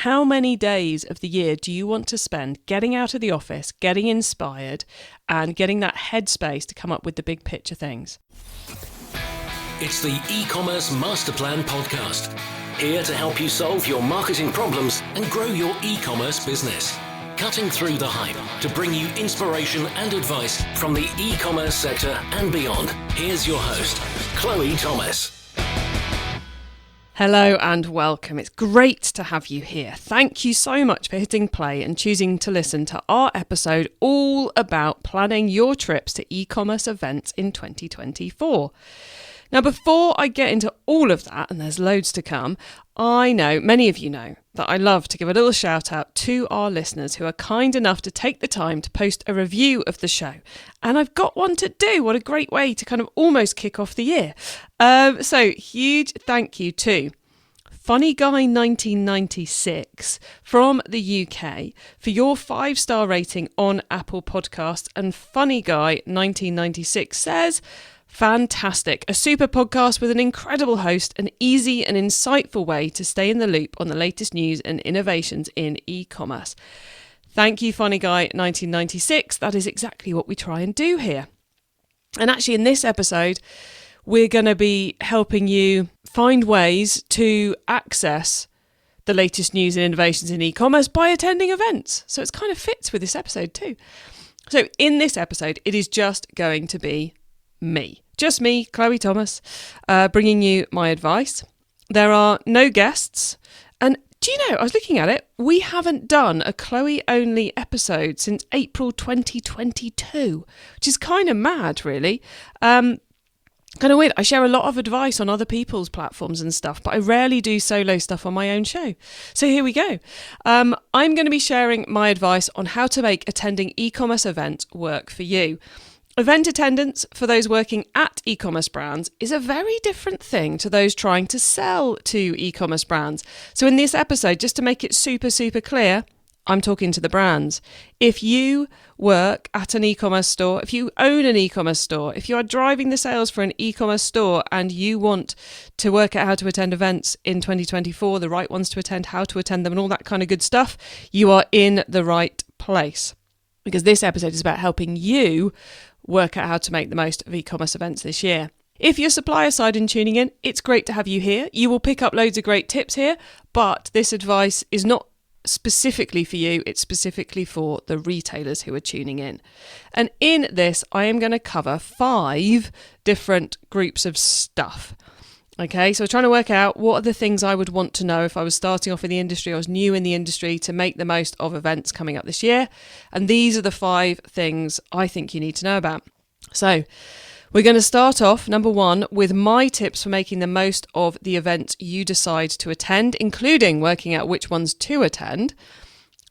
How many days of the year do you want to spend getting out of the office, getting inspired, and getting that headspace to come up with the big picture things? It's the eCommerce Master Plan podcast. Here to help you solve your marketing problems and grow your e-commerce business. Cutting through the hype to bring you inspiration and advice from the e-commerce sector and beyond. Here's your host, Chloë Thomas. Hello and welcome. It's great to have you here. Thank you so much for hitting play and choosing to listen to our episode all about planning your trips to e-commerce events in 2024. Now, before I get into all of that, and there's loads to come, I know, many of you know, that I love to give a little shout out to our listeners who are kind enough to take the time to post a review of the show. And I've got one to do. What a great way to kind of almost kick off the year. So huge thank you to Funny Guy 1996 from the UK for your 5-star rating on Apple Podcasts. And Funny Guy 1996 says, fantastic. A super podcast with an incredible host, an easy and insightful way to stay in the loop on the latest news and innovations in e-commerce. Thank you, Funny Guy 1996. That is exactly what we try and do here. And actually in this episode, we're going to be helping you find ways to access the latest news and innovations in e-commerce by attending events. So it kind of fits with this episode too. So in this episode, it is just going to be me, Chloë Thomas, bringing you my advice. There are no guests. And do you know, I was looking at it, we haven't done a Chloë only episode since April 2022, which is kind of mad, really. Kind of weird. I share a lot of advice on other people's platforms and stuff, but I rarely do solo stuff on my own show. So here we go. I'm going to be sharing my advice on how to make attending e-commerce events work for you. Event attendance for those working at e-commerce brands is a very different thing to those trying to sell to e-commerce brands. So in this episode, just to make it super, super clear, I'm talking to the brands. If you work at an e-commerce store, if you own an e-commerce store, if you are driving the sales for an e-commerce store and you want to work out how to attend events in 2024, the right ones to attend, how to attend them and all that kind of good stuff, you are in the right place. Because this episode is about helping you work out how to make the most of e-commerce events this year. If you're supplier side and tuning in, it's great to have you here. You will pick up loads of great tips here, but this advice is not specifically for you, it's specifically for the retailers who are tuning in. And in this, I am going to cover 5 different groups of stuff. Okay, so we're trying to work out what are the things I would want to know if I was starting off in the industry, I was new in the industry to make the most of events coming up this year. And these are the 5 things I think you need to know about. So we're going to start off, number 1, with my tips for making the most of the events you decide to attend, including working out which ones to attend.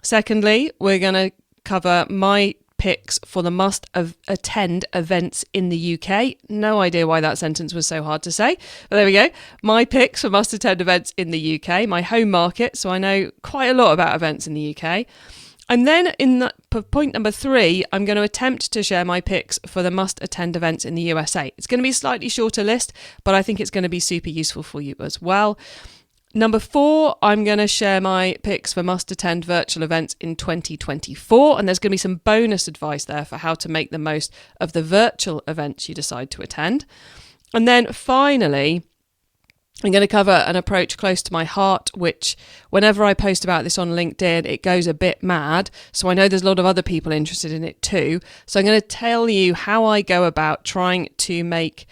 Secondly, we're going to cover my picks for the must-attend events in the UK. No idea why that sentence was so hard to say, but there we go. My picks for must-attend events in the UK, my home market, so I know quite a lot about events in the UK. And then in point number 3, I'm going to attempt to share my picks for the must-attend events in the USA. It's going to be a slightly shorter list, but I think it's going to be super useful for you as well. Number 4, I'm going to share my picks for must-attend virtual events in 2024, and there's going to be some bonus advice there for how to make the most of the virtual events you decide to attend. And then finally, I'm going to cover an approach close to my heart, which whenever I post about this on LinkedIn, it goes a bit mad. So I know there's a lot of other people interested in it too. So I'm going to tell you how I go about trying to make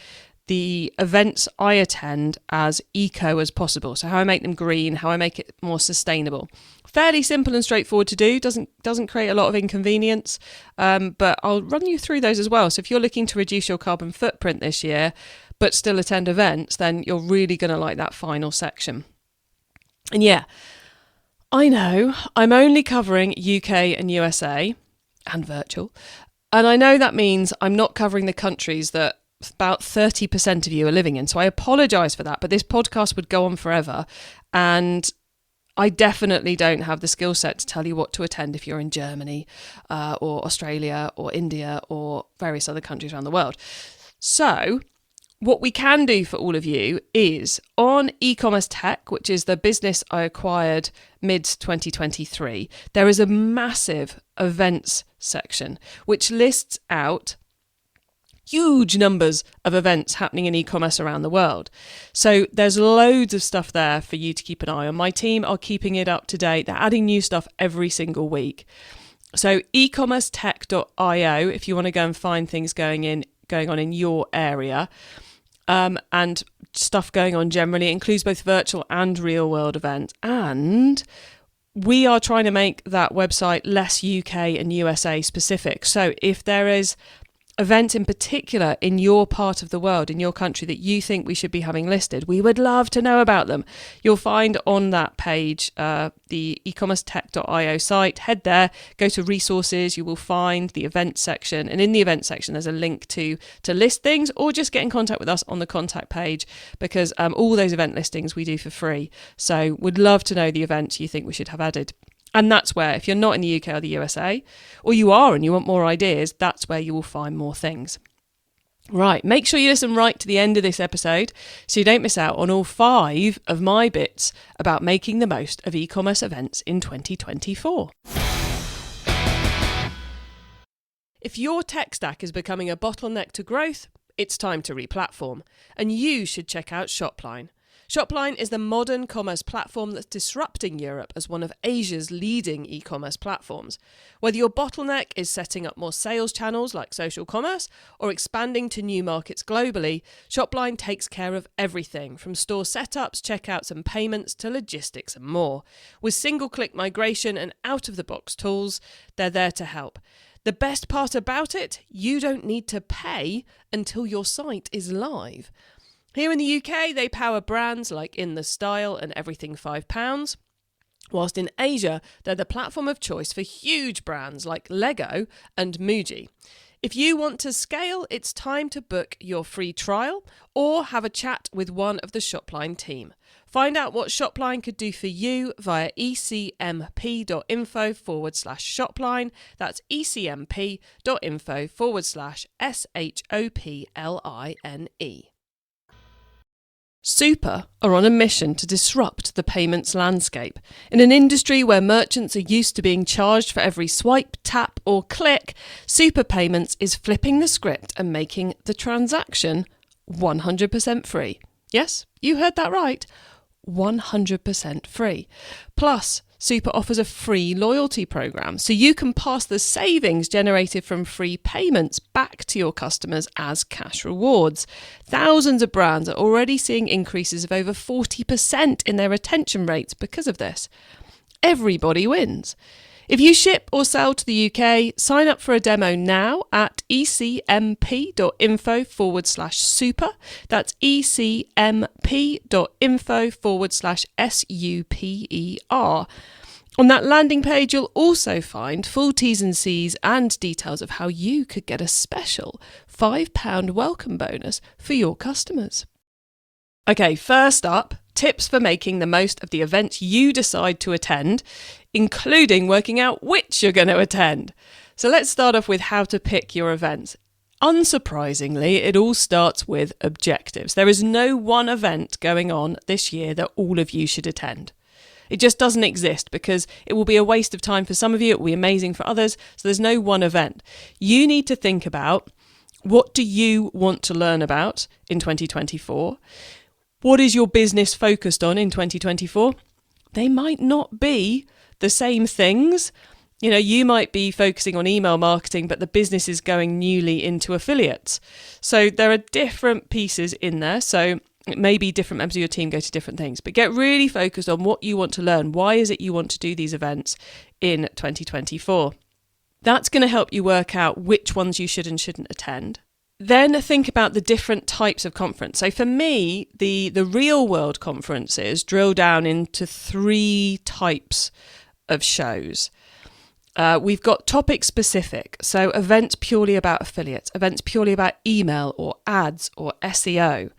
the events I attend as eco as possible. So how I make them green, how I make it more sustainable. Fairly simple and straightforward to do, doesn't create a lot of inconvenience, but I'll run you through those as well. So if you're looking to reduce your carbon footprint this year, but still attend events, then you're really going to like that final section. And yeah, I know I'm only covering UK and USA and virtual, and I know that means I'm not covering the countries that about 30% of you are living in. So I apologise for that, but this podcast would go on forever. And I definitely don't have the skill set to tell you what to attend if you're in Germany or Australia or India or various other countries around the world. So What we can do for all of you is on eCommerce Tech, which is the business I acquired mid-2023, there is a massive events section which lists out huge numbers of events happening in e-commerce around the world. So there's loads of stuff there for you to keep an eye on. My team are keeping it up to date. They're adding new stuff every single week. So ecommercetech.io if you want to go and find things going on in your area. And stuff going on generally. It includes both virtual and real world events. And we are trying to make that website less UK and USA specific. So if there is event in particular in your part of the world, in your country, that you think we should be having listed, we would love to know about them. You'll find on that page the ecommercetech.io site. Head there, go to resources, you will find the event section, and in the event section there's a link to list things, or just get in contact with us on the contact page, because all those event listings we do for free. So would love to know the events you think we should have added. And that's where, if you're not in the UK or the USA, or you are and you want more ideas, that's where you will find more things. Right, make sure you listen right to the end of this episode so you don't miss out on all 5 of my bits about making the most of e-commerce events in 2024. If your tech stack is becoming a bottleneck to growth, it's time to replatform, and you should check out Shopline. Shopline is the modern commerce platform that's disrupting Europe as one of Asia's leading e-commerce platforms. Whether your bottleneck is setting up more sales channels like social commerce or expanding to new markets globally, Shopline takes care of everything from store setups, checkouts and payments to logistics and more. With single-click migration and out-of-the-box tools, they're there to help. The best part about it, you don't need to pay until your site is live. Here in the UK, they power brands like In The Style and Everything £5, whilst in Asia, they're the platform of choice for huge brands like Lego and Muji. If you want to scale, it's time to book your free trial or have a chat with one of the Shopline team. Find out what Shopline could do for you via ecmp.info/Shopline. That's ecmp.info/SHOPLINE. Super are on a mission to disrupt the payments landscape. In an industry where merchants are used to being charged for every swipe, tap or click, Super Payments is flipping the script and making the transaction 100% free. Yes, you heard that right. 100% free. Plus, Super offers a free loyalty program, so you can pass the savings generated from free payments back to your customers as cash rewards. Thousands of brands are already seeing increases of over 40% in their retention rates because of this. Everybody wins. If you ship or sell to the UK, sign up for a demo now at ecmp.info/super. That's ecmp.info/SUPER. On that landing page, you'll also find full T's and C's and details of how you could get a special £5 welcome bonus for your customers. Okay, first up, tips for making the most of the events you decide to attend, including working out which you're going to attend. So let's start off with how to pick your events. Unsurprisingly, it all starts with objectives. There is no one event going on this year that all of you should attend. It just doesn't exist because it will be a waste of time for some of you, it will be amazing for others, so there's no one event. You need to think about, what do you want to learn about in 2024? What is your business focused on in 2024? They might not be the same things. You know, you might be focusing on email marketing, but the business is going newly into affiliates. So there are different pieces in there. So maybe different members of your team go to different things, but get really focused on what you want to learn. Why is it you want to do these events in 2024? That's going to help you work out which ones you should and shouldn't attend. Then think about the different types of conference. So for me, the real world conferences drill down into 3 types of shows. We've got topic specific, so events purely about affiliates, events purely about email or ads or SEO,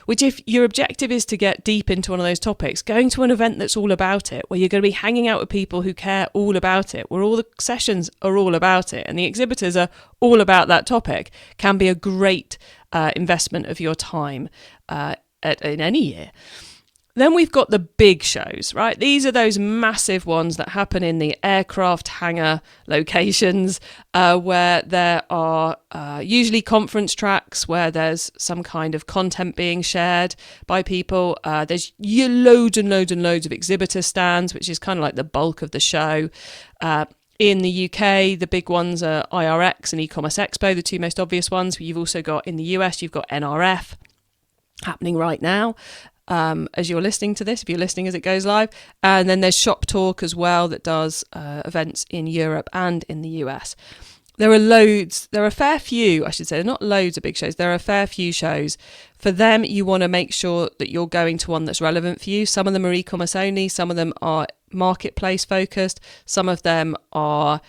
which if your objective is to get deep into one of those topics, going to an event that's all about it, where you're going to be hanging out with people who care all about it, where all the sessions are all about it and the exhibitors are all about that topic, can be a great investment of your time in any year. Then we've got the big shows, right? These are those massive ones that happen in the aircraft hangar locations where there are usually conference tracks where there's some kind of content being shared by people. There's loads and loads and loads of exhibitor stands, which is kind of like the bulk of the show. In the UK, the big ones are IRX and eCommerce Expo, the two most obvious ones. You've also got in the US, you've got NRF happening right now. As you're listening to this, if you're listening as it goes live. And then there's Shop Talk as well that does events in Europe and in the US. There are a fair few, I should say, not loads of big shows. There are a fair few shows. For them, you want to make sure that you're going to one that's relevant for you. Some of them are e-commerce only. Some of them are marketplace focused. Some of them are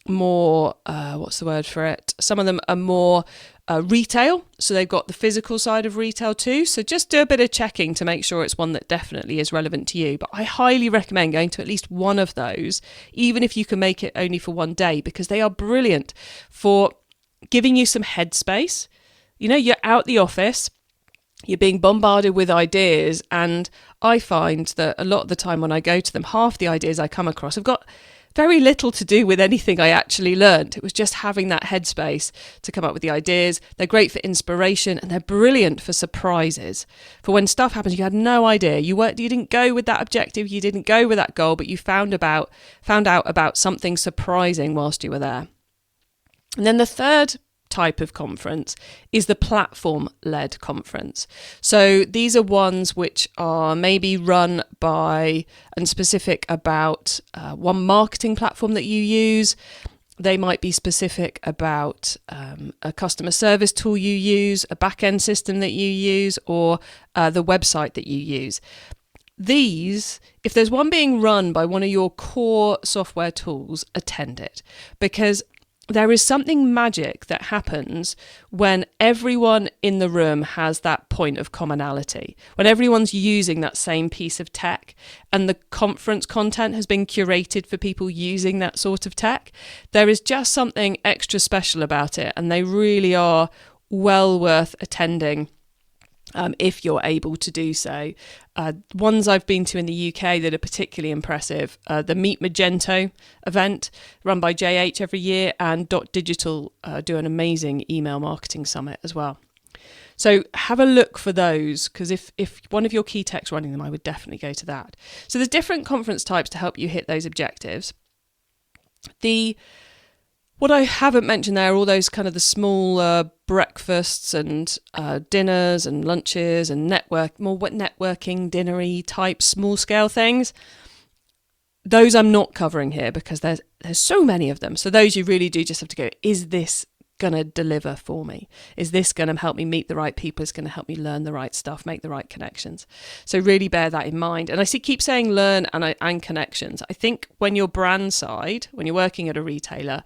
more, Some of them are more retail, so they've got the physical side of retail too. So just do a bit of checking to make sure it's one that definitely is relevant to you. But I highly recommend going to at least one of those, even if you can make it only for one day, because they are brilliant for giving you some headspace. You know, you're out the office, you're being bombarded with ideas, and I find that a lot of the time when I go to them, half the ideas I come across have got very little to do with anything I actually learned. It was just having that headspace to come up with the ideas. They're great for inspiration and they're brilliant for surprises. For when stuff happens, you had no idea. You didn't go with that objective, you didn't go with that goal, but you found out about something surprising whilst you were there. And then the third type of conference is the platform-led conference. So these are ones which are maybe run by and specific about one marketing platform that you use. They might be specific about a customer service tool you use, a back-end system that you use, or the website that you use. These, if there's one being run by one of your core software tools, attend it, because there is something magic that happens when everyone in the room has that point of commonality, when everyone's using that same piece of tech and the conference content has been curated for people using that sort of tech. There is just something extra special about it, and they really are well worth attending if you're able to do so. Ones I've been to in the UK that are particularly impressive, the Meet Magento event run by JH every year, and Digital do an amazing email marketing summit as well. So have a look for those, because if one of your key tech's running them, I would definitely go to that. So there's different conference types to help you hit those objectives. What I haven't mentioned there are all those kind of the small breakfasts and dinners and lunches and more networking, dinnery type small scale things. Those I'm not covering here because there's so many of them. So those you really do just have to go, is this going to deliver for me? Is this going to help me meet the right people? Is going to help me learn the right stuff, make the right connections? So really bear that in mind. And I keep saying learn and connections. I think when you're brand side, when you're working at a retailer,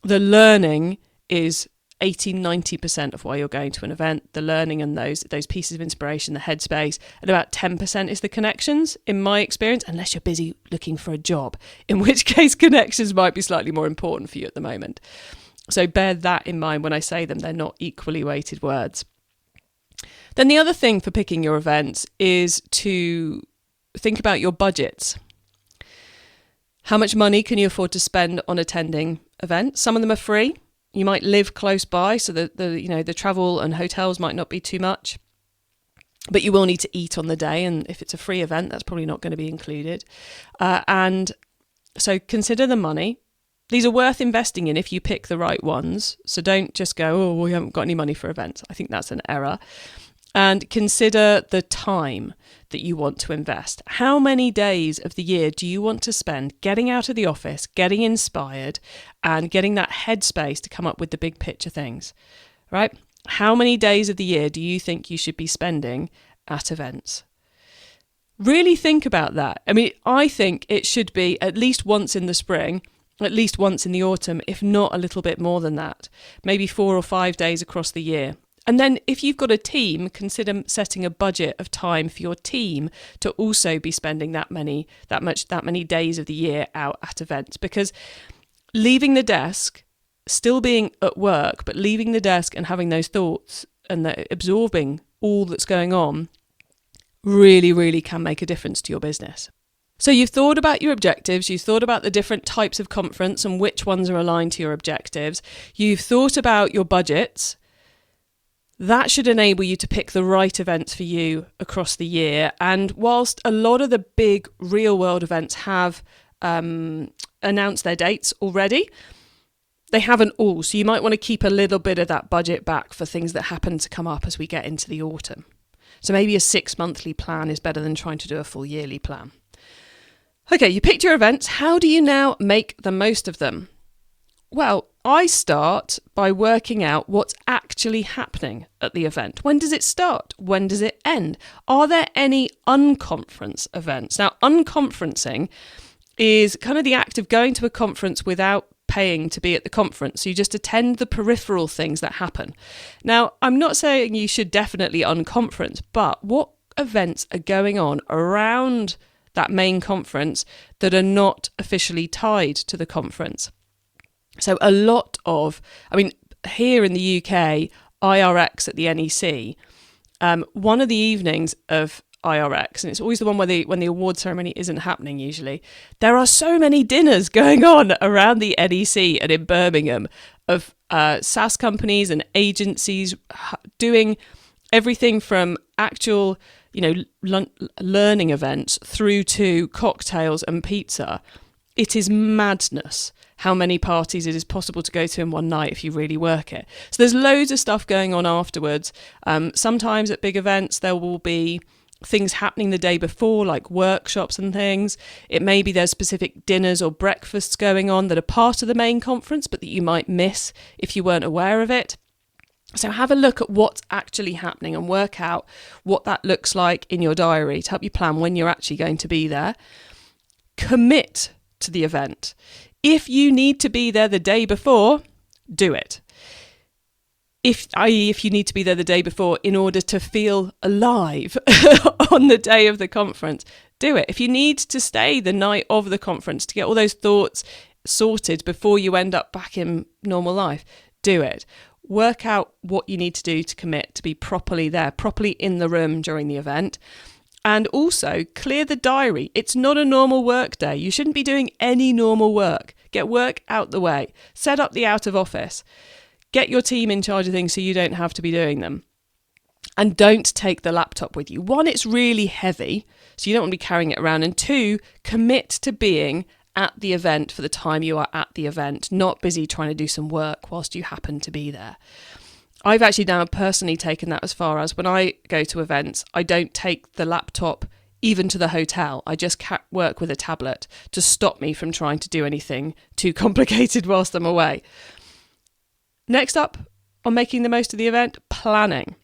the learning is 80-90% of why you're going to an event. The learning and those pieces of inspiration, the headspace, and about 10% is the connections, in my experience, unless you're busy looking for a job, in which case connections might be slightly more important for you at the moment. So bear that in mind when I say them. They're not equally weighted words. Then the other thing for picking your events is to think about your budgets. How much money can you afford to spend on attending events? Some of them are free. You might live close by, so the travel and hotels might not be too much. But you will need to eat on the day, and if it's a free event, that's probably not going to be included. And so consider the money. These are worth investing in if you pick the right ones. So don't just go, oh, we haven't got any money for events. I think that's an error. And consider the time that you want to invest. How many days of the year do you want to spend getting out of the office, getting inspired, and getting that headspace to come up with the big picture things, right? How many days of the year do you think you should be spending at events? Really think about that. I mean, I think it should be at least once in the spring, at least once in the autumn, if not a little bit more than that, maybe 4 or 5 days across the year. And then if you've got a team, consider setting a budget of time for your team to also be spending that many days of the year out at events. Because leaving the desk, still being at work, but leaving the desk and having those thoughts and absorbing all that's going on really, really can make a difference to your business. So you've thought about your objectives, you've thought about the different types of conference and which ones are aligned to your objectives. You've thought about your budgets. That should enable you to pick the right events for you across the year. And whilst a lot of the big real world events have announced their dates already, they haven't all. So you might want to keep a little bit of that budget back for things that happen to come up as we get into the autumn. So maybe a 6-monthly plan is better than trying to do a full yearly plan. Okay, you picked your events. How do you now make the most of them? Well, I start by working out what's actually happening at the event. When does it start? When does it end? Are there any unconference events? Now, unconferencing is kind of the act of going to a conference without paying to be at the conference. So you just attend the peripheral things that happen. Now, I'm not saying you should definitely unconference, but what events are going on around that main conference that are not officially tied to the conference? So a lot of, here in the UK, IRX at the NEC, one of the evenings of IRX, and it's always the one where when the award ceremony isn't happening usually, there are so many dinners going on around the NEC and in Birmingham of SaaS companies and agencies doing everything from actual, learning events through to cocktails and pizza. It is madness how many parties it is possible to go to in one night if you really work it. So there's loads of stuff going on afterwards. Sometimes at big events there will be things happening the day before, like workshops and things. It may be there's specific dinners or breakfasts going on that are part of the main conference but that you might miss if you weren't aware of it. So have a look at what's actually happening and work out what that looks like in your diary to help you plan when you're actually going to be there. Commit to the event. If you need to be there the day before, do it. If you need to be there the day before in order to feel alive on the day of the conference, do it. If you need to stay the night of the conference to get all those thoughts sorted before you end up back in normal life, do it. Work out what you need to do to commit to be properly there, properly in the room during the event. And also clear the diary. It's not a normal work day. You shouldn't be doing any normal work. Get work out the way. Set up the out of office. Get your team in charge of things so you don't have to be doing them. And don't take the laptop with you. 1, it's really heavy, so you don't want to be carrying it around. And 2, commit to being at the event for the time you are at the event, not busy trying to do some work whilst you happen to be there. I've actually now personally taken that as far as when I go to events, I don't take the laptop even to the hotel. I just work with a tablet to stop me from trying to do anything too complicated whilst I'm away. Next up on making the most of the event, planning.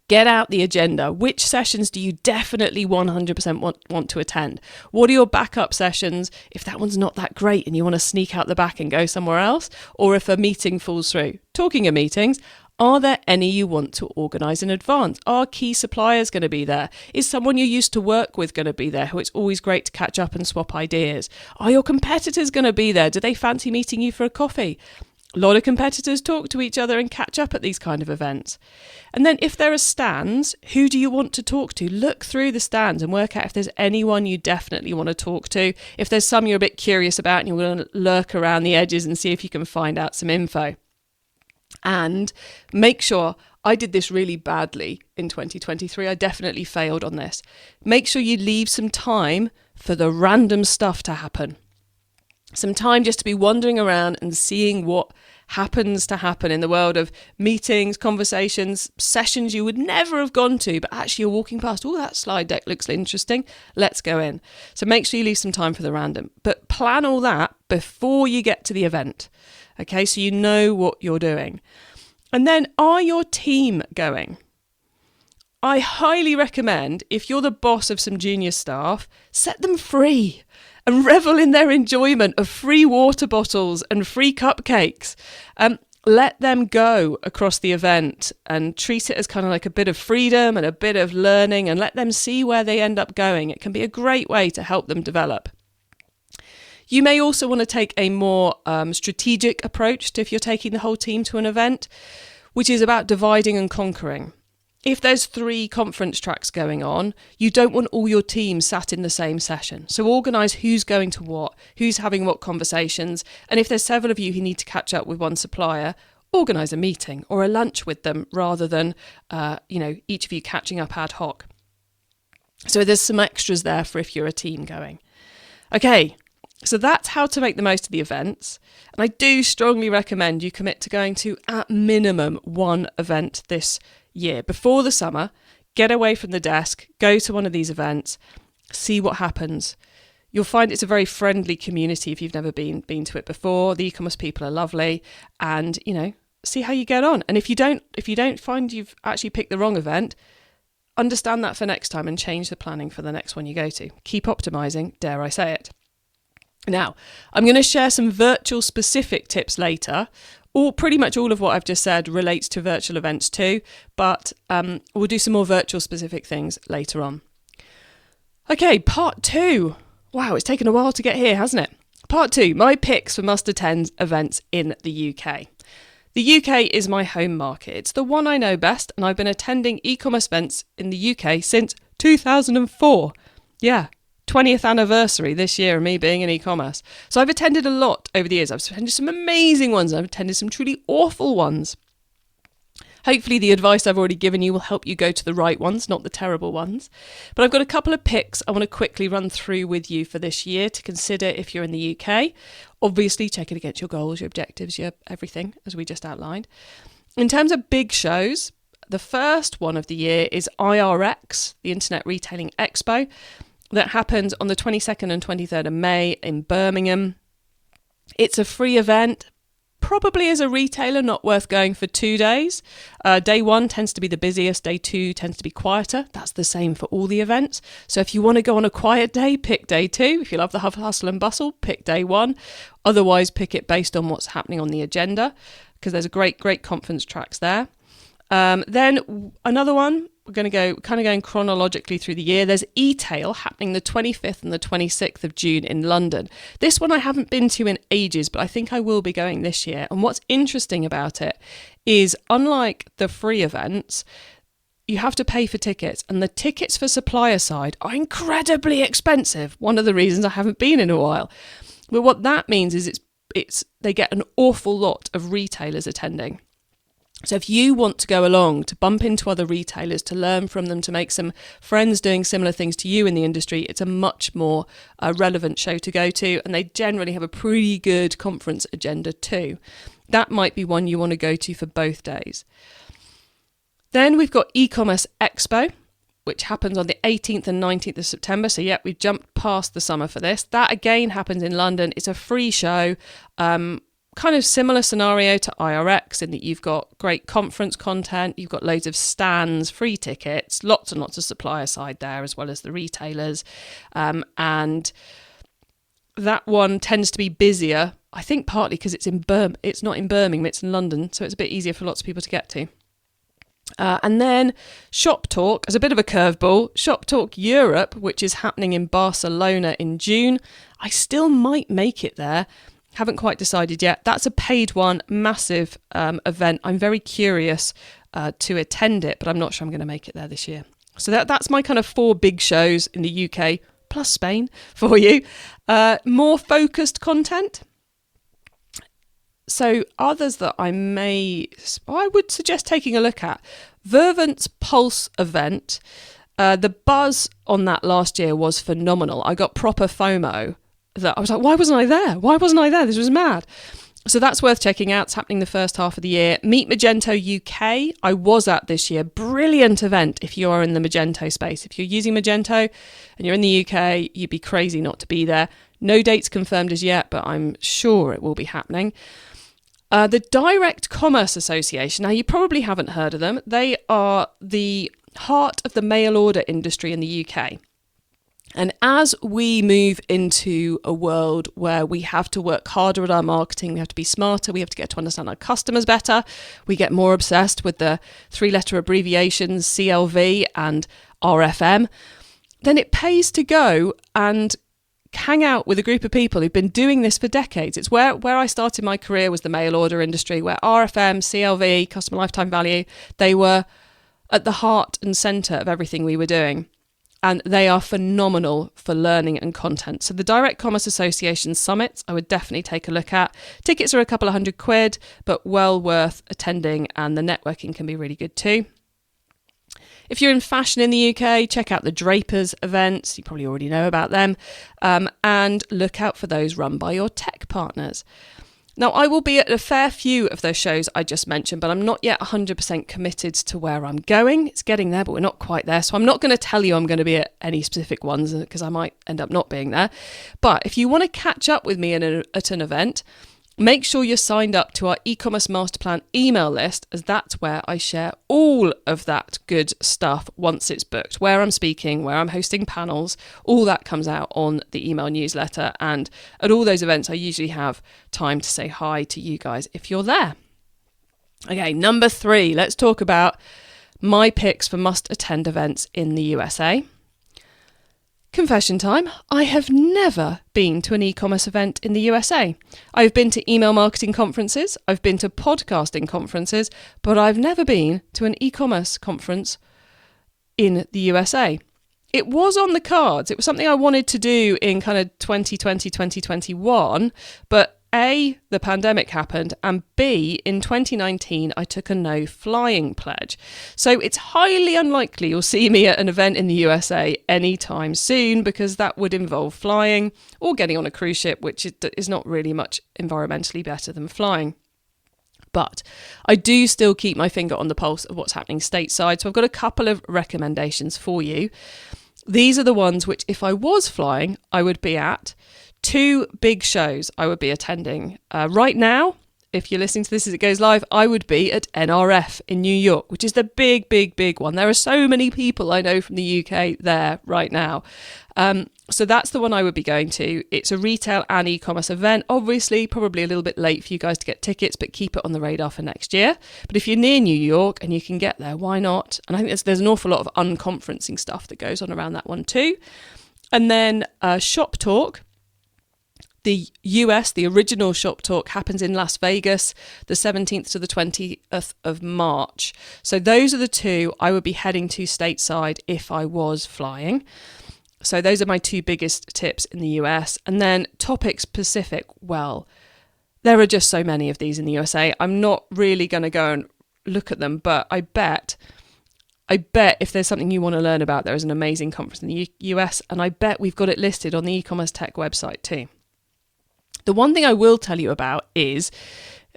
Get out the agenda. Which sessions do you definitely 100% want to attend? What are your backup sessions if that one's not that great and you want to sneak out the back and go somewhere else? Or if a meeting falls through? Talking of meetings, are there any you want to organise in advance? Are key suppliers going to be there? Is someone you used to work with going to be there who it's always great to catch up and swap ideas? Are your competitors going to be there? Do they fancy meeting you for a coffee? A lot of competitors talk to each other and catch up at these kind of events. And then if there are stands, who do you want to talk to? Look through the stands and work out if there's anyone you definitely want to talk to. If there's some you're a bit curious about and you want to lurk around the edges and see if you can find out some info. And make sure, I did this really badly in 2023. I definitely failed on this. Make sure you leave some time for the random stuff to happen. Some time just to be wandering around and seeing what happens to happen in the world of meetings, conversations, sessions you would never have gone to, but actually you're walking past, oh, that slide deck looks interesting, let's go in. So make sure you leave some time for the random, but plan all that before you get to the event, okay, so you know what you're doing. And then, are your team going? I highly recommend, if you're the boss of some junior staff, set them free. and revel in their enjoyment of free water bottles and free cupcakes. Let them go across the event and treat it as kind of like a bit of freedom and a bit of learning, and let them see where they end up going. It can be a great way to help them develop. You may also want to take a more strategic approach to if you're taking the whole team to an event, which is about dividing and conquering. If there's 3 conference tracks going on, you don't want all your team sat in the same session. So organise who's going to what, who's having what conversations, and if there's several of you who need to catch up with one supplier, organise a meeting or a lunch with them rather than, each of you catching up ad hoc. So there's some extras there for if you're a team going. Okay, so that's how to make the most of the events. And I do strongly recommend you commit to going to at minimum 1 event this year before the summer. Get away from the desk, go to one of these events, see what happens. You'll find it's a very friendly community if you've never been to it before. The e-commerce people are lovely, and see how you get on. And if you don't find you've actually picked the wrong event, understand that for next time and change the planning for the next one you go to. Keep optimizing, dare I say it. Now, I'm going to share some virtual specific tips later. Pretty much all of what I've just said relates to virtual events too, but we'll do some more virtual specific things later on. Okay, part 2. Wow, it's taken a while to get here, hasn't it? Part 2, my picks for must-attend events in the UK. The UK is my home market. It's the one I know best, and I've been attending e-commerce events in the UK since 2004. Yeah. 20th anniversary this year of me being in e-commerce. So I've attended a lot over the years. I've attended some amazing ones. I've attended some truly awful ones. Hopefully the advice I've already given you will help you go to the right ones, not the terrible ones. But I've got a couple of picks I want to quickly run through with you for this year to consider if you're in the UK. Obviously, check it against your goals, your objectives, your everything, as we just outlined. In terms of big shows, the first one of the year is IRX, the Internet Retailing Expo. That happens on the 22nd and 23rd of May in Birmingham. It's a free event, probably as a retailer not worth going for 2 days. Day 1 tends to be the busiest, day 2 tends to be quieter. That's the same for all the events. So if you want to go on a quiet day, pick day 2. If you love the hustle and bustle, pick day 1. Otherwise, pick it based on what's happening on the agenda, because there's a great conference tracks there. Then another one, we're going to go going chronologically through the year. There's e-tail happening the 25th and the 26th of June in London. This one I haven't been to in ages, but I think I will be going this year. And what's interesting about it is, unlike the free events, you have to pay for tickets, and the tickets for supplier side are incredibly expensive. One of the reasons I haven't been in a while. But what that means is they get an awful lot of retailers attending. So if you want to go along, to bump into other retailers, to learn from them, to make some friends doing similar things to you in the industry, it's a much more relevant show to go to, and they generally have a pretty good conference agenda too. That might be one you want to go to for both days. Then we've got eCommerce Expo, which happens on the 18th and 19th of September. So yeah, we've jumped past the summer for this. That again happens in London. It's a free show. Kind of similar scenario to IRX in that you've got great conference content, you've got loads of stands, free tickets, lots and lots of supplier side there, as well as the retailers. And that one tends to be busier, I think partly because it's it's not in Birmingham, it's in London, so it's a bit easier for lots of people to get to. And then Shop Talk, as a bit of a curveball, Shop Talk Europe, which is happening in Barcelona in June. I still might make it there. Haven't quite decided yet. That's a paid one, massive event. I'm very curious to attend it, but I'm not sure I'm going to make it there this year. So that's my kind of 4 big shows in the UK, plus Spain, for you. More focused content. So others that I would suggest taking a look at. Vervent's Pulse event. The buzz on that last year was phenomenal. I got proper FOMO. That I was like, why wasn't I there? Why wasn't I there? This was mad. So that's worth checking out. It's happening the first half of the year. Meet Magento UK. I was at this year. Brilliant event if you are in the Magento space. If you're using Magento and you're in the UK, you'd be crazy not to be there. No dates confirmed as yet, but I'm sure it will be happening. The Direct Commerce Association. Now, you probably haven't heard of them. They are the heart of the mail order industry in the UK. And as we move into a world where we have to work harder at our marketing, we have to be smarter, we have to get to understand our customers better, we get more obsessed with the 3-letter abbreviations CLV and RFM, then it pays to go and hang out with a group of people who've been doing this for decades. It's where I started my career, was the mail order industry, where RFM, CLV, customer lifetime value, they were at the heart and centre of everything we were doing. And they are phenomenal for learning and content. So the Direct Commerce Association summits, I would definitely take a look at. Tickets are a couple of £100, but well worth attending, and the networking can be really good too. If you're in fashion in the UK, check out the Drapers events. You probably already know about them. And look out for those run by your tech partners. Now, I will be at a fair few of those shows I just mentioned, but I'm not yet 100% committed to where I'm going. It's getting there, but we're not quite there. So I'm not going to tell you I'm going to be at any specific ones because I might end up not being there. But if you want to catch up with me at an event, make sure you're signed up to our e-commerce master plan email list, as that's where I share all of that good stuff once it's booked, where I'm speaking, where I'm hosting panels, all that comes out on the email newsletter. And at all those events, I usually have time to say hi to you guys if you're there. Okay, number 3, let's talk about my picks for must-attend events in the USA. Confession time, I have never been to an e-commerce event in the USA. I've been to email marketing conferences, I've been to podcasting conferences, but I've never been to an e-commerce conference in the USA. It was on the cards. It was something I wanted to do in kind of 2020, 2021, but A, the pandemic happened, and B, in 2019, I took a no flying pledge. So it's highly unlikely you'll see me at an event in the USA anytime soon, because that would involve flying or getting on a cruise ship, which is not really much environmentally better than flying. But I do still keep my finger on the pulse of what's happening stateside. So I've got a couple of recommendations for you. These are the ones which, if I was flying, I would be at. 2 big shows I would be attending. Right now, if you're listening to this as it goes live, I would be at NRF in New York, which is the big one. There are so many people I know from the UK there right now. So that's the one I would be going to. It's a retail and e-commerce event. Obviously, probably a little bit late for you guys to get tickets, but keep it on the radar for next year. But if you're near New York and you can get there, why not? And I think there's an awful lot of unconferencing stuff that goes on around that one too. And then Shop Talk. The US, the original Shop Talk, happens in Las Vegas, the 17th to the 20th of March. So those are the 2 I would be heading to stateside if I was flying. So those are my 2 biggest tips in the US. And then Topics Pacific, well, there are just so many of these in the USA. I'm not really going to go and look at them, but I bet if there's something you want to learn about, there is an amazing conference in the US, and I bet we've got it listed on the e-commerce tech website too. The one thing I will tell you about is,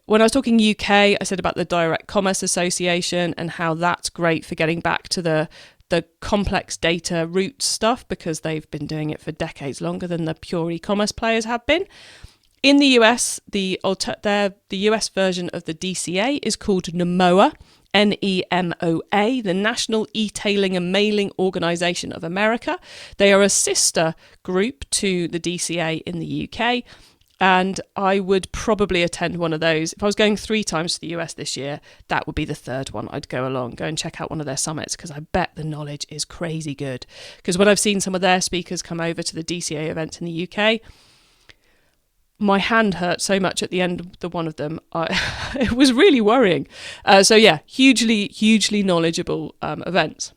when I was talking UK, I said about the Direct Commerce Association and how that's great for getting back to the complex data roots stuff, because they've been doing it for decades longer than the pure e-commerce players have been. In the US, the US version of the DCA is called NEMOA, NEMOA, the National E-Tailing and Mailing Organization of America. They are a sister group to the DCA in the UK. And I would probably attend one of those. If I was going 3 times to the US this year, that would be the 3rd one I'd go along. Go and check out one of their summits, because I bet the knowledge is crazy good. Because when I've seen some of their speakers come over to the DCA event in the UK, my hand hurt so much at the end of the one of them. It was really worrying. So yeah, hugely knowledgeable events.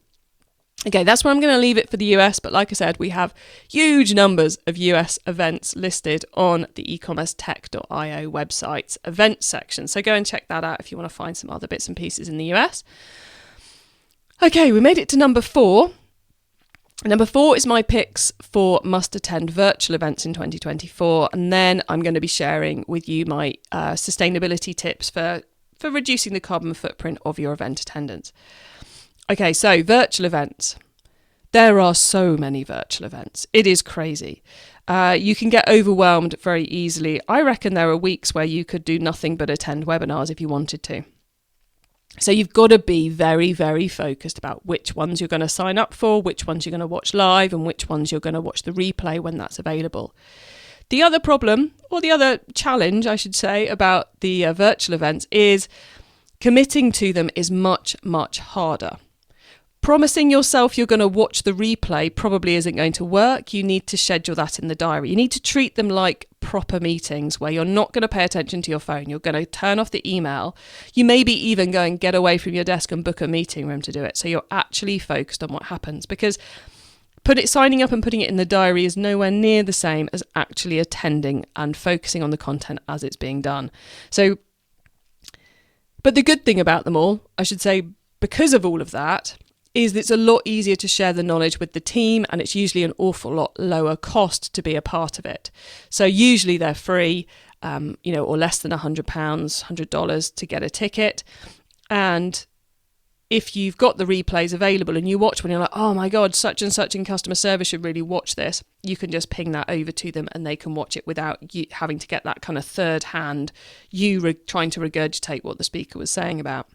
Okay, that's where I'm going to leave it for the US, but like I said, we have huge numbers of US events listed on the ecommercetech.io website's events section. So go and check that out if you want to find some other bits and pieces in the US. Okay, we made it to number 4. Number 4 is my picks for must-attend virtual events in 2024, and then I'm going to be sharing with you my sustainability tips for reducing the carbon footprint of your event attendance. Okay, so virtual events. There are so many virtual events. It is crazy. You can get overwhelmed very easily. I reckon there are weeks where you could do nothing but attend webinars if you wanted to. So you've got to be very, very focused about which ones you're going to sign up for, which ones you're going to watch live, and which ones you're going to watch the replay when that's available. The other problem, or the other challenge, I should say, about the virtual events is committing to them is much, much harder. Promising yourself you're going to watch the replay probably isn't going to work. You need to schedule that in the diary. You need to treat them like proper meetings where you're not going to pay attention to your phone. You're going to turn off the email. You maybe even go and get away from your desk and book a meeting room to do it. So you're actually focused on what happens, because signing up and putting it in the diary is nowhere near the same as actually attending and focusing on the content as it's being done. So, but the good thing about them all, I should say, because of all of that, is that it's a lot easier to share the knowledge with the team, and it's usually an awful lot lower cost to be a part of it. So usually they're free, or less than £100, $100 to get a ticket. And if you've got the replays available and you watch when you're like, oh my God, such and such in customer service should really watch this, you can just ping that over to them and they can watch it without you having to get that kind of third hand, trying to regurgitate what the speaker was saying about.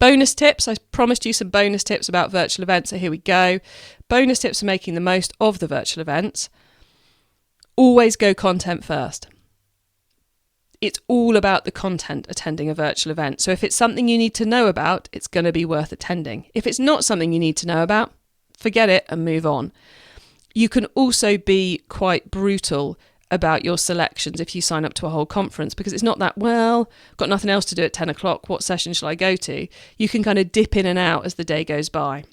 Bonus tips. I promised you some bonus tips about virtual events, so here we go. Bonus tips for making the most of the virtual events. Always go content first. It's all about the content attending a virtual event. So if it's something you need to know about, it's going to be worth attending. If it's not something you need to know about, forget it and move on. You can also be quite brutal about your selections if you sign up to a whole conference, because it's not that, well, got nothing else to do at 10 o'clock, what session shall I go to? You can kind of dip in and out as the day goes by.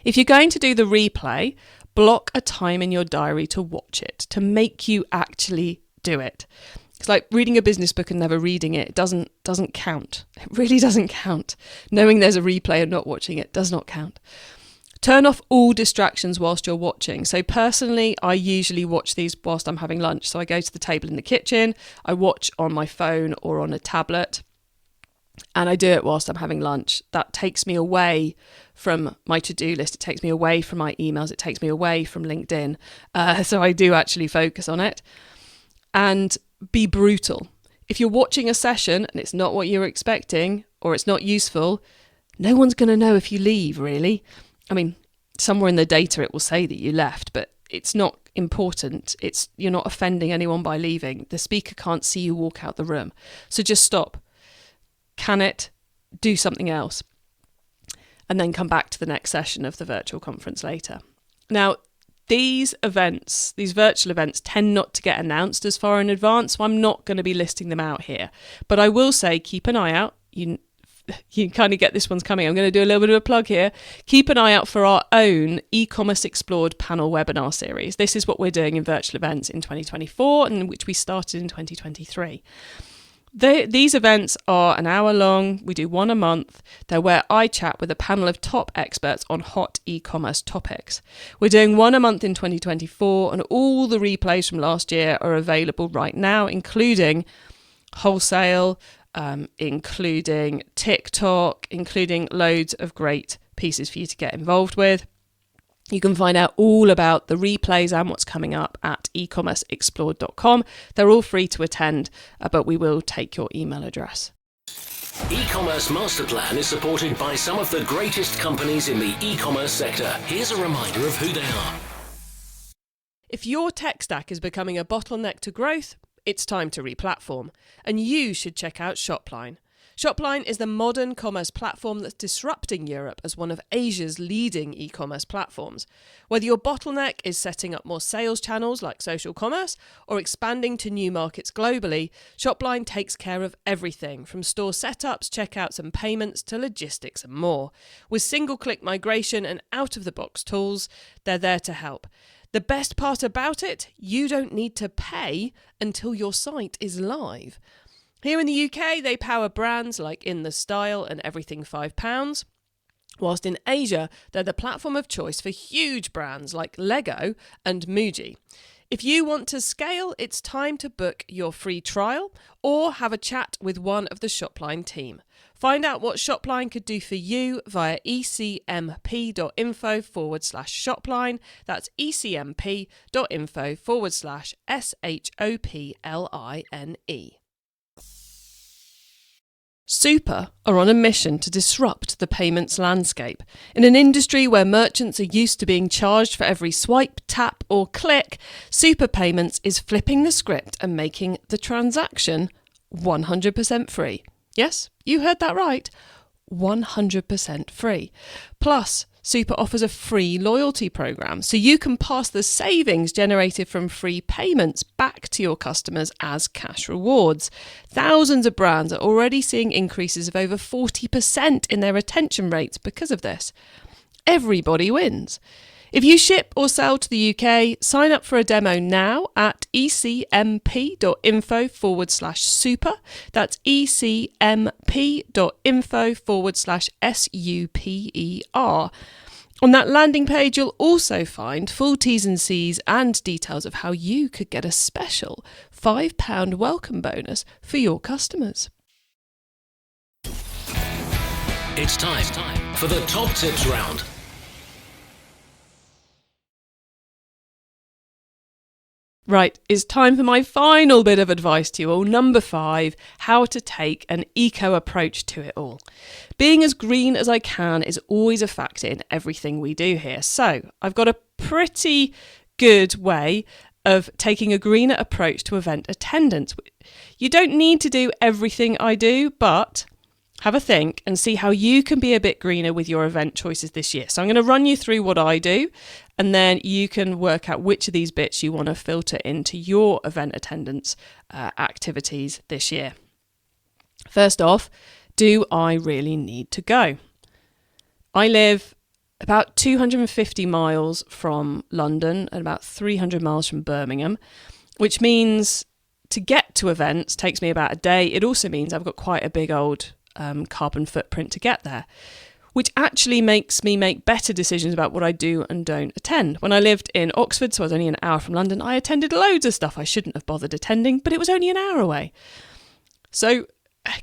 If you're going to do the replay, block a time in your diary to watch it, to make you actually do it. It's like reading a business book and never reading it. It doesn't count. It really doesn't count. Knowing there's a replay and not watching it does not count. Turn off all distractions whilst you're watching. So personally, I usually watch these whilst I'm having lunch. So I go to the table in the kitchen, I watch on my phone or on a tablet, and I do it whilst I'm having lunch. That takes me away from my to-do list. It takes me away from my emails. It takes me away from LinkedIn. So I do actually focus on it. And be brutal. If you're watching a session and it's not what you're expecting or it's not useful, no one's going to know if you leave, really. I mean, somewhere in the data it will say that you left, but it's not important. You're not offending anyone by leaving. The speaker can't see you walk out the room. So just stop. Can it? Do something else. And then come back to the next session of the virtual conference later. Now, these virtual events tend not to get announced as far in advance, so I'm not going to be listing them out here. But I will say, keep an eye out. You kind of get this one's coming. I'm going to do a little bit of a plug here. Keep an eye out for our own eCommerce Explored panel webinar series. This is what we're doing in virtual events in 2024, and which we started in 2023. These events are an hour long. We do one a month. They're where I chat with a panel of top experts on hot e-commerce topics. We're doing one a month in 2024, and all the replays from last year are available right now, including wholesale, including TikTok, including loads of great pieces for you to get involved with. You can find out all about the replays and what's coming up at ecommerceexplored.com. They're all free to attend, but we will take your email address. E-commerce Master Plan is supported by some of the greatest companies in the e-commerce sector. Here's a reminder of who they are. If your tech stack is becoming a bottleneck to growth, it's time to replatform, and you should check out Shopline. Shopline is the modern commerce platform that's disrupting Europe as one of Asia's leading e-commerce platforms. Whether your bottleneck is setting up more sales channels like social commerce or expanding to new markets globally, Shopline takes care of everything from store setups, checkouts and payments to logistics and more. With single-click migration and out-of-the-box tools, they're there to help. The best part about it, you don't need to pay until your site is live. Here in the UK, they power brands like In The Style and Everything £5, whilst in Asia, they're the platform of choice for huge brands like Lego and Muji. If you want to scale, it's time to book your free trial or have a chat with one of the Shopline team. Find out what Shopline could do for you via ecmp.info/Shopline. That's ecmp.info/SHOPLINE. Super are on a mission to disrupt the payments landscape. In an industry where merchants are used to being charged for every swipe, tap or click, Super Payments is flipping the script and making the transaction 100% free. Yes, you heard that right. 100% free. Plus, Super offers a free loyalty program, so you can pass the savings generated from free payments back to your customers as cash rewards. Thousands of brands are already seeing increases of over 40% in their retention rates because of this. Everybody wins. If you ship or sell to the UK, sign up for a demo now at ecmp.info/super. That's ecmp.info/super. On that landing page, you'll also find full T's and C's and details of how you could get a special £5 welcome bonus for your customers. It's time for the top tips round. Right, it's time for my final bit of advice to you all. Number 5, how to take an eco approach to it all. Being as green as I can is always a factor in everything we do here. So I've got a pretty good way of taking a greener approach to event attendance. You don't need to do everything I do, but have a think and see how you can be a bit greener with your event choices this year. So I'm going to run you through what I do, and then you can work out which of these bits you want to filter into your event attendance activities this year. First off, do I really need to go? I live about 250 miles from London and about 300 miles from Birmingham, which means to get to events takes me about a day. It also means I've got quite a big old carbon footprint to get there, which actually makes me make better decisions about what I do and don't attend. When I lived in Oxford, so I was only an hour from London, I attended loads of stuff I shouldn't have bothered attending, but it was only an hour away. So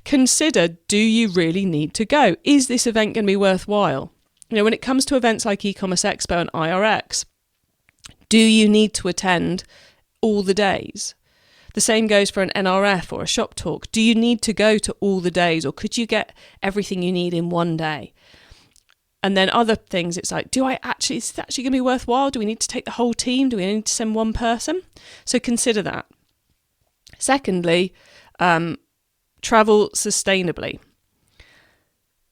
consider, do you really need to go? Is this event going to be worthwhile? You know, when it comes to events like eCommerce Expo and IRX, do you need to attend all the days? The same goes for an NRF or a shop talk. Do you need to go to all the days, or could you get everything you need in one day? And then other things, it's like, is it actually going to be worthwhile? Do we need to take the whole team? Do we need to send one person? So consider that. Secondly, travel sustainably.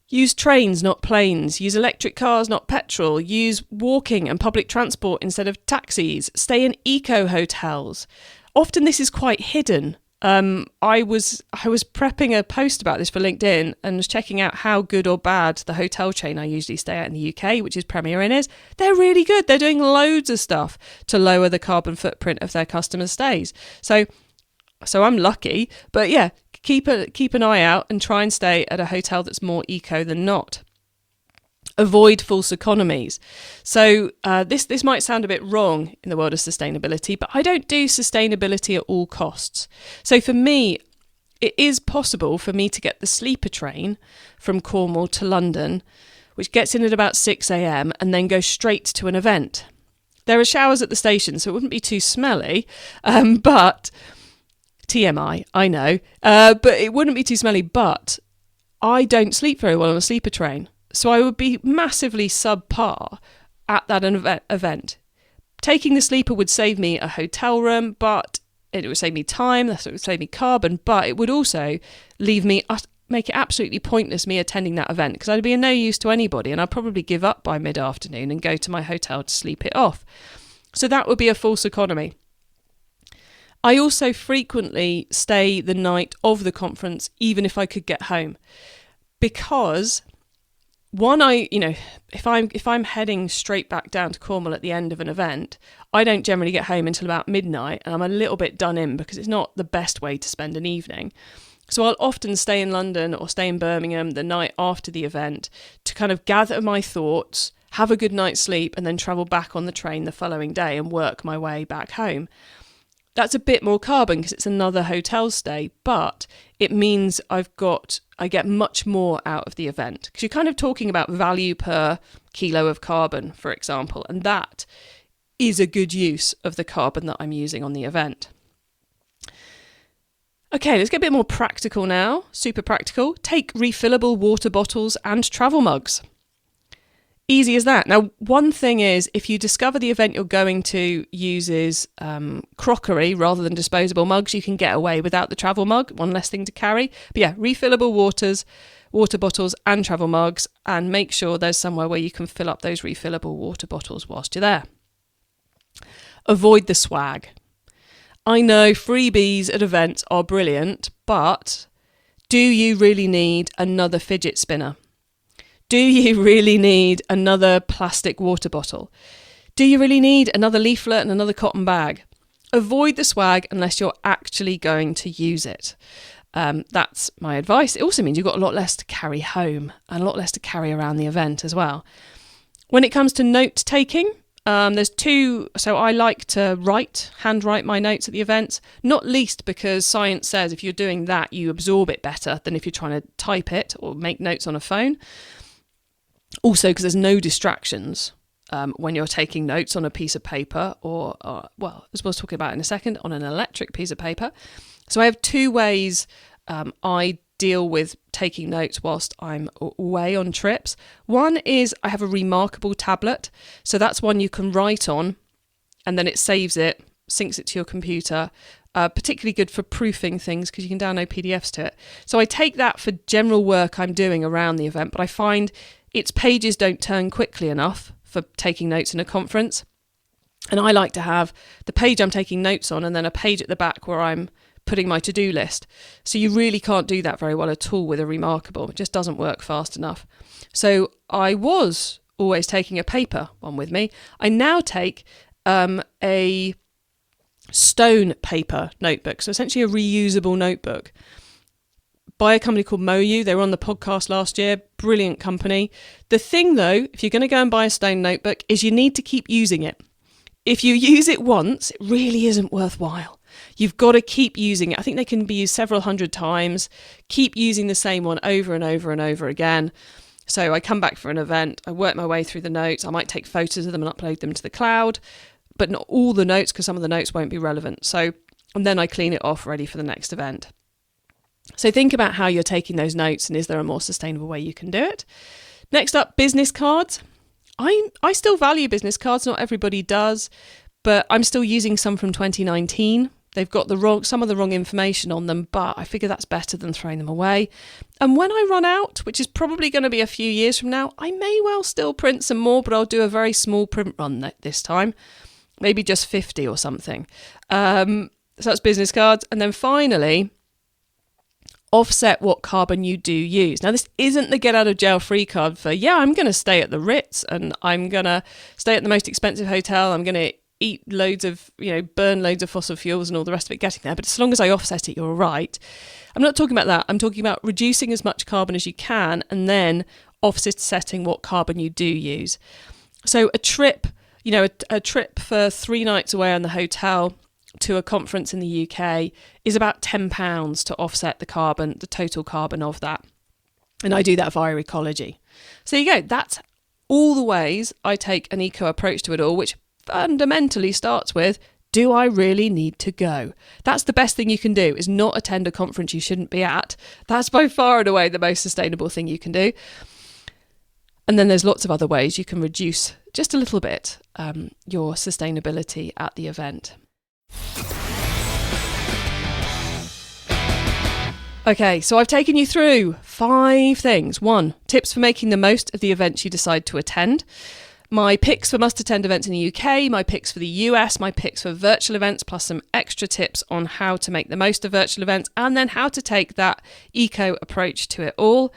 Use trains, not planes. Use electric cars, not petrol. Use walking and public transport instead of taxis. Stay in eco hotels. Often this is quite hidden. I was prepping a post about this for LinkedIn and was checking out how good or bad the hotel chain I usually stay at in the UK, which is Premier Inn, is. They're really good. They're doing loads of stuff to lower the carbon footprint of their customers' stays. So I'm lucky, but yeah, keep an eye out and try and stay at a hotel that's more eco than not. Avoid false economies. So this might sound a bit wrong in the world of sustainability, but I don't do sustainability at all costs. So for me, it is possible for me to get the sleeper train from Cornwall to London, which gets in at about 6 a.m. and then goes straight to an event. There are showers at the station, so it wouldn't be too smelly, but TMI, I know, but it wouldn't be too smelly, but I don't sleep very well on a sleeper train. So I would be massively subpar at that event. Taking the sleeper would save me a hotel room, but it would save me time, it would save me carbon, but it would also make it absolutely pointless me attending that event, because I'd be of no use to anybody and I'd probably give up by mid-afternoon and go to my hotel to sleep it off. So that would be a false economy. I also frequently stay the night of the conference, even if I could get home, because if I'm heading straight back down to Cornwall at the end of an event, I don't generally get home until about midnight, and I'm a little bit done in because it's not the best way to spend an evening. So I'll often stay in London or stay in Birmingham the night after the event to kind of gather my thoughts, have a good night's sleep, and then travel back on the train the following day and work my way back home. That's a bit more carbon because it's another hotel stay, but it means I get much more out of the event, because you're kind of talking about value per kilo of carbon, for example, and that is a good use of the carbon that I'm using on the event. Okay, let's get a bit more practical now. Super practical. Take refillable water bottles and travel mugs. Easy as that. Now, one thing is, if you discover the event you're going to uses crockery rather than disposable mugs, you can get away without the travel mug, one less thing to carry. But yeah, refillable water bottles and travel mugs, and make sure there's somewhere where you can fill up those refillable water bottles whilst you're there. Avoid the swag. I know freebies at events are brilliant, but do you really need another fidget spinner? Do you really need another plastic water bottle? Do you really need another leaflet and another cotton bag? Avoid the swag unless you're actually going to use it. That's my advice. It also means you've got a lot less to carry home and a lot less to carry around the event as well. When it comes to note taking, there's two. So I like to handwrite my notes at the events, not least because science says if you're doing that, you absorb it better than if you're trying to type it or make notes on a phone. Also, because there's no distractions when you're taking notes on a piece of paper or, as we'll talk about in a second, on an electric piece of paper. So I have two ways I deal with taking notes whilst I'm away on trips. One is I have a remarkable tablet. So that's one you can write on and then it saves it, syncs it to your computer. Particularly good for proofing things because you can download PDFs to it. So I take that for general work I'm doing around the event, but I find its pages don't turn quickly enough for taking notes in a conference. And I like to have the page I'm taking notes on and then a page at the back where I'm putting my to-do list. So you really can't do that very well at all with a Remarkable. It just doesn't work fast enough. So I was always taking a paper one with me. I now take a stone paper notebook, so essentially a reusable notebook by a company called Moyu. They were on the podcast last year. Brilliant company. The thing though, if you're going to go and buy a stone notebook, is you need to keep using it. If you use it once, it really isn't worthwhile. You've got to keep using it. I think they can be used several hundred times. Keep using the same one over and over and over again. So I come back for an event, I work my way through the notes. I might take photos of them and upload them to the cloud, but not all the notes because some of the notes won't be relevant. And then I clean it off ready for the next event. So think about how you're taking those notes and is there a more sustainable way you can do it? Next up, business cards. I still value business cards. Not everybody does, but I'm still using some from 2019. They've got some of the wrong information on them, but I figure that's better than throwing them away. And when I run out, which is probably going to be a few years from now, I may well still print some more, but I'll do a very small print run this time. Maybe just 50 or something. So that's business cards. And then finally, offset what carbon you do use. Now, this isn't the get out of jail free card for, I'm going to stay at the Ritz and I'm going to stay at the most expensive hotel. I'm going to eat loads of, burn loads of fossil fuels and all the rest of it getting there. But as long as I offset it, you're all right. I'm not talking about that. I'm talking about reducing as much carbon as you can and then offsetting what carbon you do use. So a trip, a trip for 3 nights away on the hotel to a conference in the UK is about £10 to offset the total carbon of that. And I do that via Ecology. So there you go. That's all the ways I take an eco approach to it all, which fundamentally starts with, do I really need to go? That's the best thing you can do, is not attend a conference you shouldn't be at. That's by far and away the most sustainable thing you can do. And then there's lots of other ways you can reduce just a little bit your sustainability at the event. Okay, so I've taken you through 5 things. 1, tips for making the most of the events you decide to attend. My picks for must-attend events in the UK, my picks for the US, my picks for virtual events, plus some extra tips on how to make the most of virtual events, and then how to take that eco approach to it all.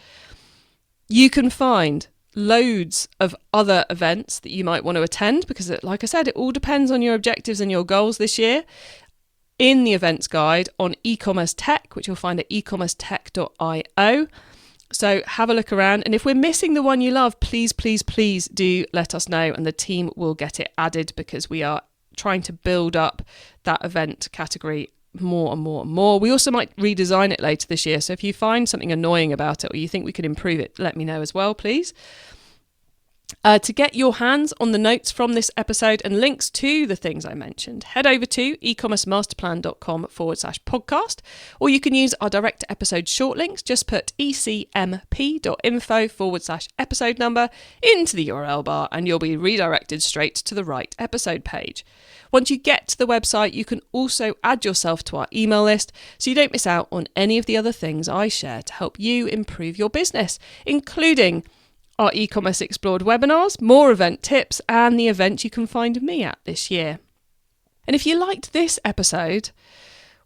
You can find loads of other events that you might want to attend because, like I said, it all depends on your objectives and your goals this year in the events guide on eCommerce Tech, which you'll find at ecommercetech.io. So have a look around. And if we're missing the one you love, please, please, please do let us know and the team will get it added because we are trying to build up that event category more and more and more. We also might redesign it later this year. So if you find something annoying about it or you think we could improve it, let me know as well, please. To get your hands on the notes from this episode and links to the things I mentioned, head over to ecommercemasterplan.com/podcast, or you can use our direct episode short links. Just put ecmp.info/episode number into the URL bar and you'll be redirected straight to the right episode page. Once you get to the website, you can also add yourself to our email list so you don't miss out on any of the other things I share to help you improve your business, including our eCommerce Explored webinars, more event tips, and the event you can find me at this year. And if you liked this episode,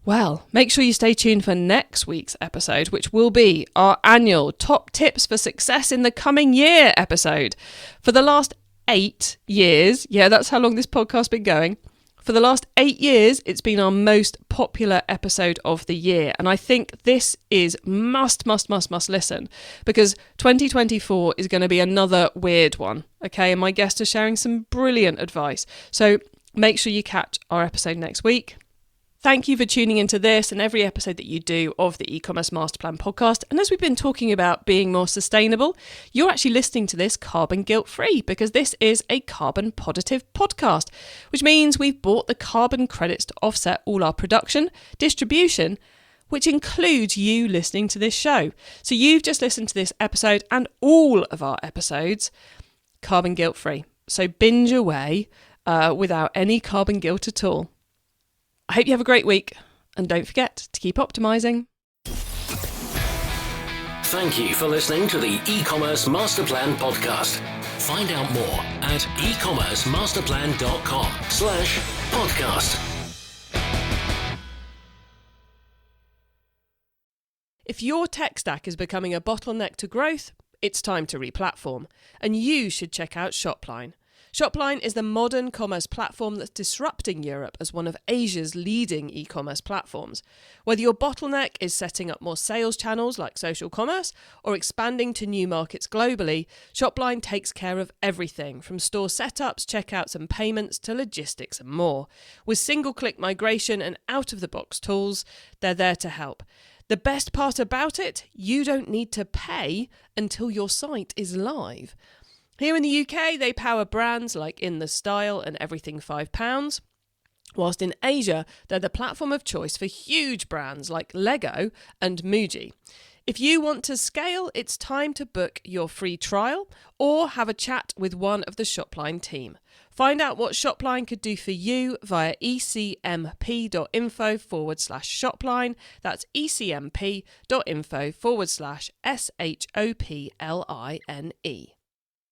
well, make sure you stay tuned for next week's episode, which will be our annual Top Tips for Success in the Coming Year episode. For the last 8 years, that's how long this podcast's been going. For the last 8 years, it's been our most popular episode of the year. And I think this is must listen, because 2024 is going to be another weird one. Okay, and my guests are sharing some brilliant advice. So make sure you catch our episode next week. Thank you for tuning into this and every episode that you do of the eCommerce Masterplan podcast. And as we've been talking about being more sustainable, you're actually listening to this carbon guilt-free, because this is a carbon positive podcast, which means we've bought the carbon credits to offset all our production, distribution, which includes you listening to this show. So you've just listened to this episode and all of our episodes carbon guilt-free. So binge away without any carbon guilt at all. I hope you have a great week, and don't forget to keep optimizing. Thank you for listening to the eCommerce Masterplan podcast. Find out more at ecommercemasterplan.com/podcast. If your tech stack is becoming a bottleneck to growth, it's time to replatform, and you should check out Shopline. Shopline is the modern commerce platform that's disrupting Europe as one of Asia's leading e-commerce platforms. Whether your bottleneck is setting up more sales channels like social commerce or expanding to new markets globally, Shopline takes care of everything from store setups, checkouts and payments to logistics and more. With single-click migration and out-of-the-box tools, they're there to help. The best part about it, you don't need to pay until your site is live. Here in the UK, they power brands like In The Style and Everything £5, whilst in Asia, they're the platform of choice for huge brands like Lego and Muji. If you want to scale, it's time to book your free trial or have a chat with one of the Shopline team. Find out what Shopline could do for you via ecmp.info/Shopline. That's ecmp.info/SHOPLINE.